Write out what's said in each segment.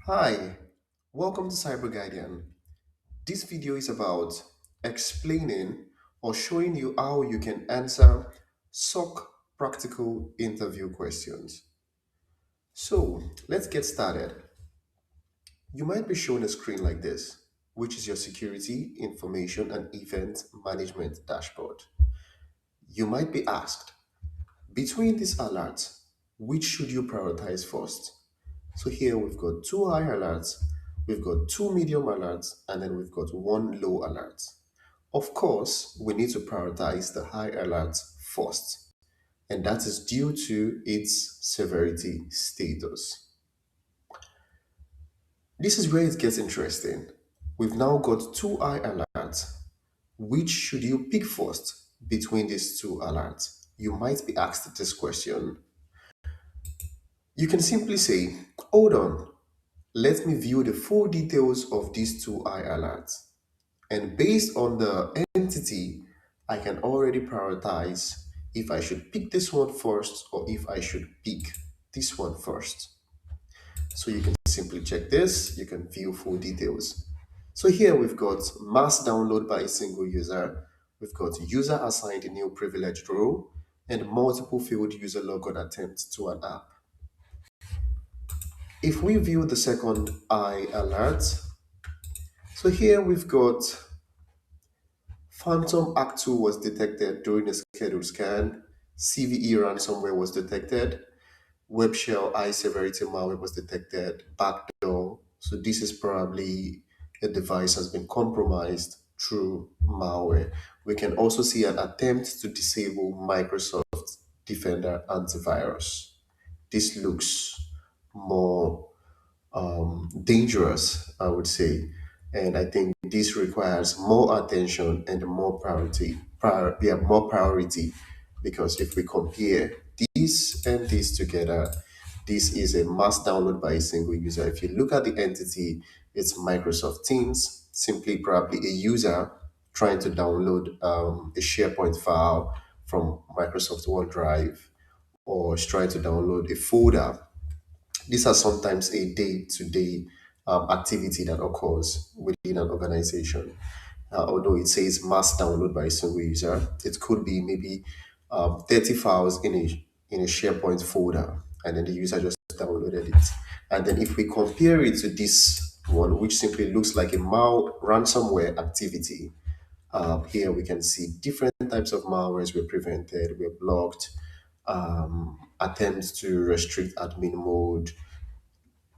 Hi, welcome to Cyber Guardian. This video is about explaining or showing you how you can answer SOC practical interview questions. So let's get started. You might be shown a screen like this, which is your security, information, and event management dashboard. You might be asked, between these alerts, which should you prioritize first? So here we've got two high alerts, we've got two medium alerts, and then we've got one low alert. Of course, we need to prioritize the high alert first, and that is due to its severity status. This is where it gets interesting. We've now got two high alerts. Which should you pick first between these two alerts? You might be asked this question. You can simply say, hold on, let me view the full details of these two I alerts. And based on the entity, I can already prioritize if I should pick this one first or if I should pick this one first. So you can simply check this, you can view full details. So here we've got mass download by a single user, we've got user assigned a new privileged role, and multiple failed user logon attempts to an app. If we view the second I alert, so here we've got Phantom Act 2 was detected during a scheduled scan, CVE ransomware was detected, web shell high severity malware was detected, backdoor. So this is probably a device has been compromised through malware. We can also see an attempt to disable Microsoft Defender antivirus. This looks more dangerous, I would say. And I think this requires more attention and more more priority, because if we compare this and this together, this is a mass download by a single user. If you look at the entity, it's Microsoft Teams, simply probably a user trying to download a SharePoint file from Microsoft OneDrive, or is trying to download a folder. These are sometimes a day-to-day activity that occurs within an organization. Although it says mass download by a single user, it could be maybe 30 files in a SharePoint folder, and then the user just downloaded it. And then if we compare it to this one, which simply looks like a ransomware activity, here we can see different types of malwares were prevented, were blocked, attempts to restrict admin mode,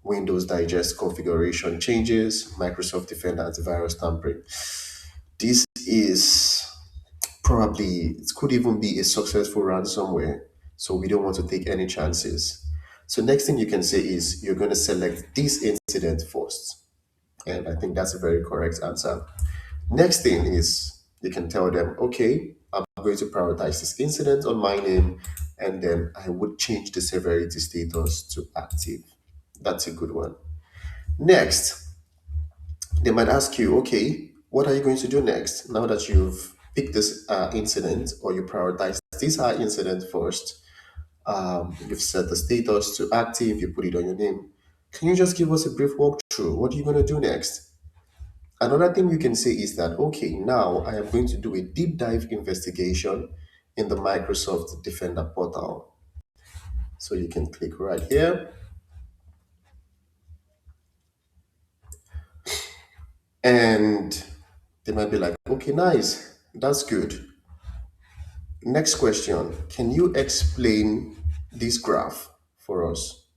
Windows Digest configuration changes, Microsoft Defender antivirus tampering. This is probably, it could even be a successful ransomware. So we don't want to take any chances. So next thing you can say is you're going to select this incident first. And I think that's a very correct answer. Next thing is you can tell them, okay, I'm going to prioritize this incident on my name, and then I would change the severity status to active. That's a good one. Next, they might ask you, okay, what are you going to do next? Now that you've picked this incident, or you prioritize this incident first, you've set the status to active, you put it on your name. Can you just give us a brief walkthrough? What are you going to do next? Another thing you can say is that, okay, now I am going to do a deep dive investigation in the Microsoft Defender portal. So you can click right here, and they might be like, okay, nice, that's good. Next question. Can you explain this graph for us,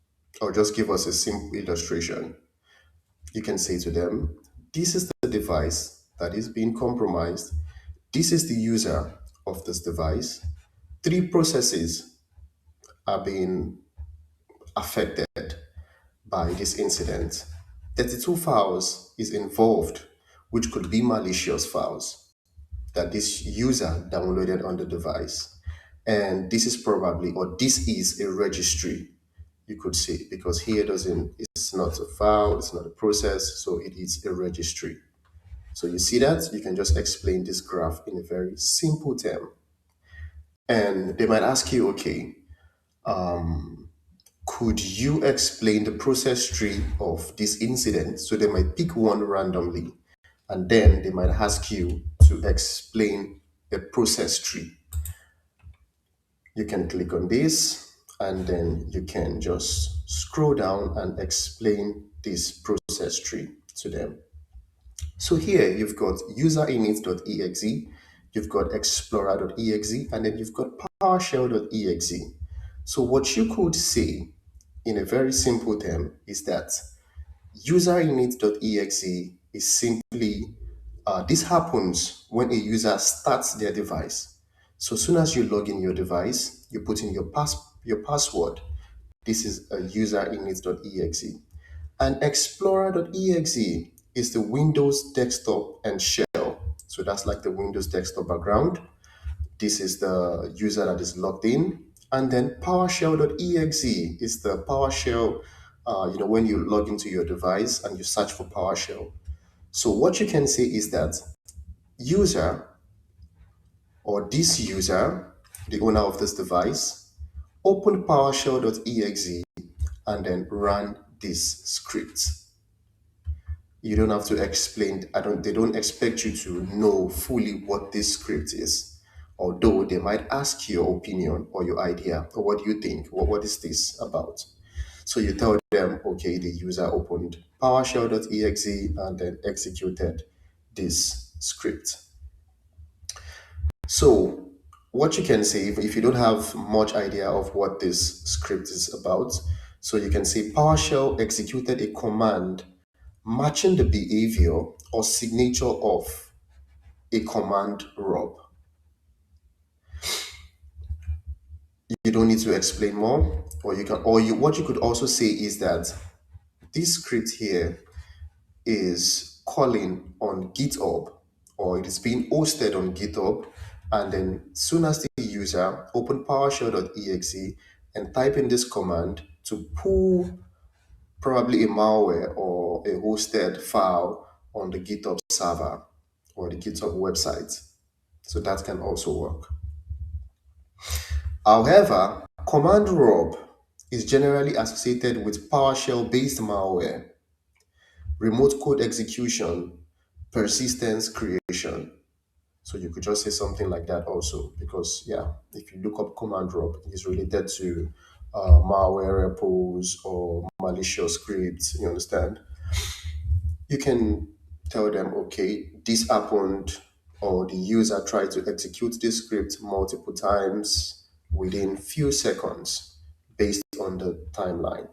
or just give us a simple illustration? You can say to them, this is the device that is being compromised. This is the user of this device. Three processes are being affected by this incident. 32 files is involved, which could be malicious files that this user downloaded on the device. And this is probably, or this is a registry, you could say, because here doesn't, it's not a file, it's not a process, so it is a registry. So you see that? You can just explain this graph in a very simple term. And they might ask you, okay, could you explain the process tree of this incident? So they might pick one randomly and then they might ask you to explain a process tree. You can click on this and then you can just scroll down and explain this process tree to them. So here you've got userinit.exe, you've got explorer.exe, and then you've got PowerShell.exe. So what you could say in a very simple term is that userinit.exe is simply this happens when a user starts their device. So as soon as you log in your device, you put in your password. This is a userinit.exe. And explorer.exe is the Windows desktop and shell. So that's like the Windows desktop background. This is the user that is logged in. And then PowerShell.exe is the PowerShell, when you log into your device and you search for PowerShell. So what you can say is that user or this user, the owner of this device, open PowerShell.exe and then run this script. You don't have to explain. They don't expect you to know fully what this script is. Although they might ask your opinion or your idea or what do you think? What is this about? So you tell them, okay, the user opened PowerShell.exe and then executed this script. So what you can say if you don't have much idea of what this script is about, so you can say PowerShell executed a command matching the behavior or signature of a command rob. You don't need to explain more, or you can, or you what you could also say is that this script here is calling on GitHub, or it is being hosted on GitHub, and then soon as the user open PowerShell.exe and type in this command to pull probably a malware or a hosted file on the GitHub server or the GitHub website. So that can also work. However, command rob is generally associated with PowerShell based malware, remote code execution, persistence creation. So you could just say something like that also, because yeah, if you look up command rob, it's related to malware repos or malicious scripts. You understand? You can tell them, okay, this happened, or the user tried to execute this script multiple times within few seconds based on the timeline.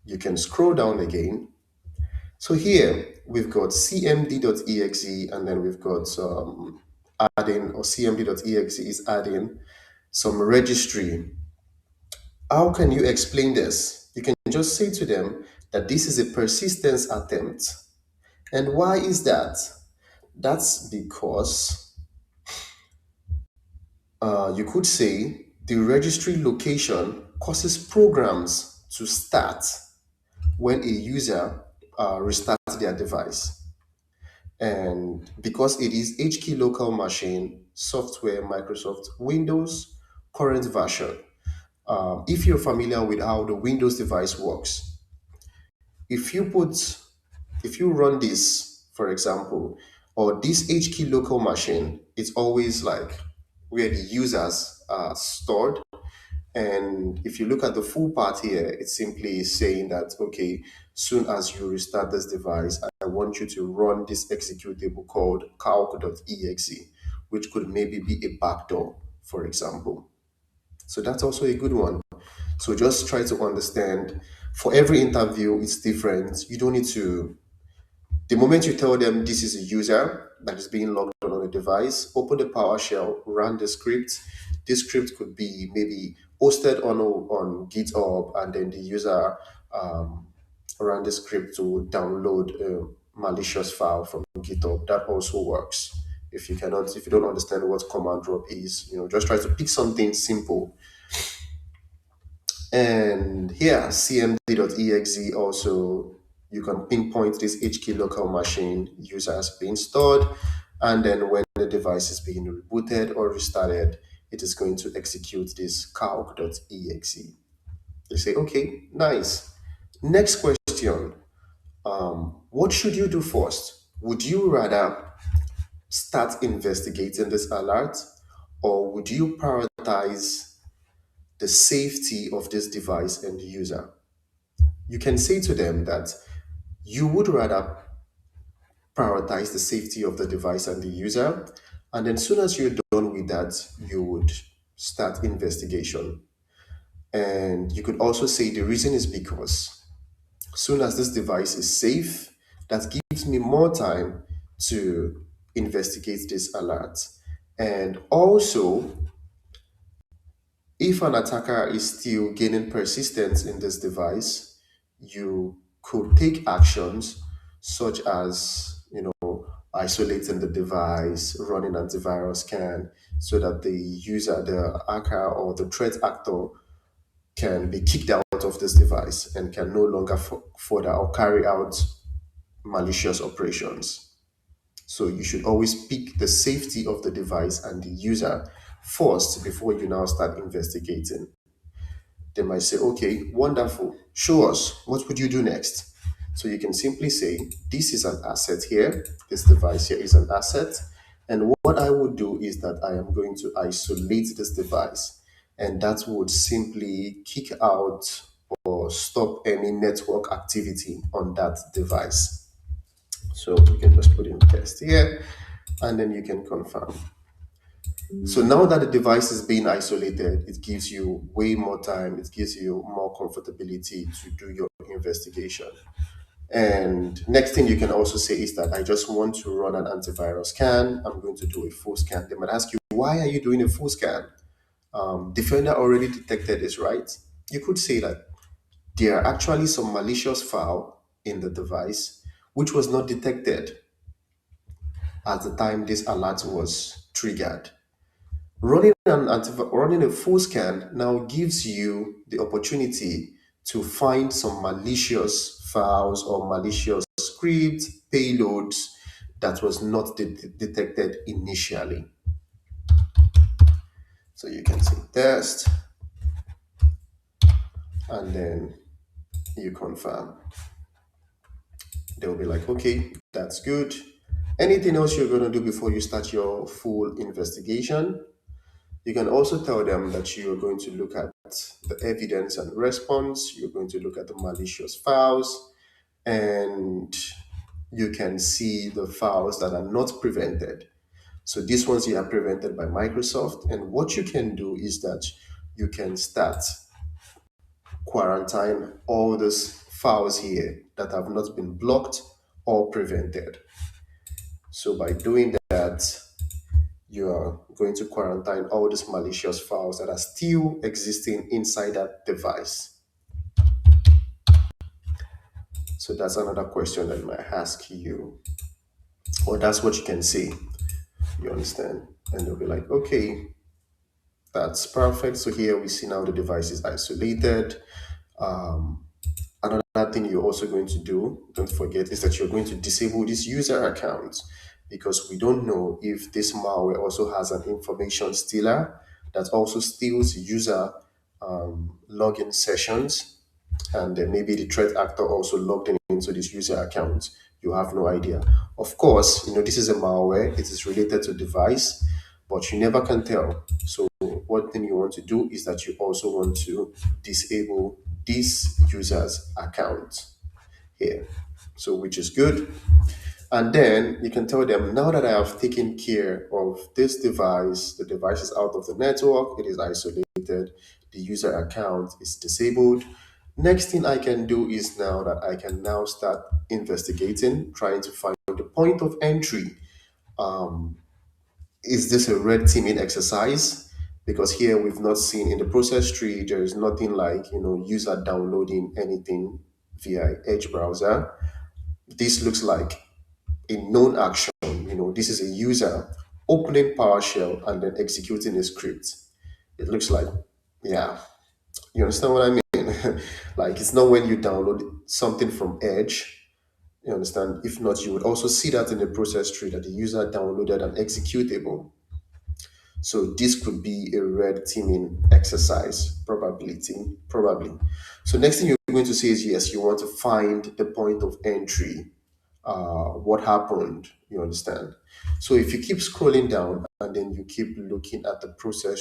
You can scroll down again. So here we've got cmd.exe and then we've got adding, or cmd.exe is adding some registry. How can you explain this? You can just say to them that this is a persistence attempt. And why is that? That's because you could say the registry location causes programs to start when a user restarts their device. And because it is HKey local machine, software, Microsoft Windows, current version. If you're familiar with how the Windows device works, if you put if you run this, for example, or this HKey local machine, it's always like where the users are stored. And if you look at the full part here, it's simply saying that, okay, soon as you restart this device, I want you to run this executable called calc.exe, which could maybe be a backdoor, for example. So that's also a good one. So just try to understand. For every interview, it's different. You don't need to the moment you tell them this is a user that is being logged on a device, open the PowerShell, run the script. This script could be maybe hosted on GitHub, and then the user run the script to download a malicious file from GitHub. That also works. If you don't understand what command drop is, just try to pick something simple. And here, cmd.exe also, you can pinpoint this HKey local machine user has been stored. And then when the device is being rebooted or restarted, it is going to execute this calc.exe. They say, okay, nice. Next question. What should you do first? Would you rather start investigating this alert, or would you prioritize the safety of this device and the user? You can say to them that you would rather prioritize the safety of the device and the user, and then soon as you're done with that, you would start investigation. And you could also say the reason is because soon as this device is safe, that gives me more time to investigate this alert. And also, if an attacker is still gaining persistence in this device, you could take actions such as, isolating the device, running antivirus scan, so that the user, the hacker or the threat actor can be kicked out of this device and can no longer further or carry out malicious operations. So you should always pick the safety of the device and the user first before you now start investigating. They might say, okay, wonderful. Show us. What would you do next? So you can simply say, this is an asset here. This device here is an asset. And what I would do is that I am going to isolate this device. And that would simply kick out or stop any network activity on that device. So you can just put in test here and then you can confirm. So now that the device is being isolated, it gives you way more time, it gives you more comfortability to do your investigation. And next thing you can also say is that I just want to run an antivirus scan. I'm going to do a full scan. They might ask you, why are you doing a full scan? Defender already detected this, right? You could say that there are actually some malicious file in the device which was not detected at the time this alert was triggered. Running a full scan now gives you the opportunity to find some malicious files or malicious scripts, payloads that was not detected initially. So you can say test and then you confirm. They'll be like, okay, that's good. Anything else you're going to do before you start your full investigation? You can also tell them that you are going to look at the evidence and response, you're going to look at the malicious files, and you can see the files that are not prevented. So these ones here are prevented by Microsoft. And what you can do is that you can start quarantine all those files here that have not been blocked or prevented. So by doing that, you are going to quarantine all these malicious files that are still existing inside that device. So that's another question that I might ask you, or that's what you can say. You understand? And they'll be like, okay, that's perfect. So here we see now the device is isolated. Um, Another thing you're also going to do, don't forget, is that you're going to disable this user account because we don't know if this malware also has an information stealer that also steals user login sessions, and then maybe the threat actor also logged in into this user account. You have no idea. Of course, this is a malware, it is related to device, but you never can tell. So one thing you want to do is that you also want to disable this user's account here. So which is good. And then you can tell them, now that I have taken care of this device, the device is out of the network, it is isolated, the user account is disabled. Next thing I can do is now that I can now start investigating, trying to find the point of entry. Is this a red teaming exercise? Because here we've not seen in the process tree, there is nothing like, user downloading anything via Edge browser. This looks like a known action. This is a user opening PowerShell and then executing a script. It looks like, yeah, you understand what I mean? Like it's not when you download something from Edge. You understand? If not, you would also see that in the process tree that the user downloaded an executable. So this could be a red teaming exercise, probably. So next thing you're going to say is yes, you want to find the point of entry, what happened, you understand? So if you keep scrolling down and then you keep looking at the process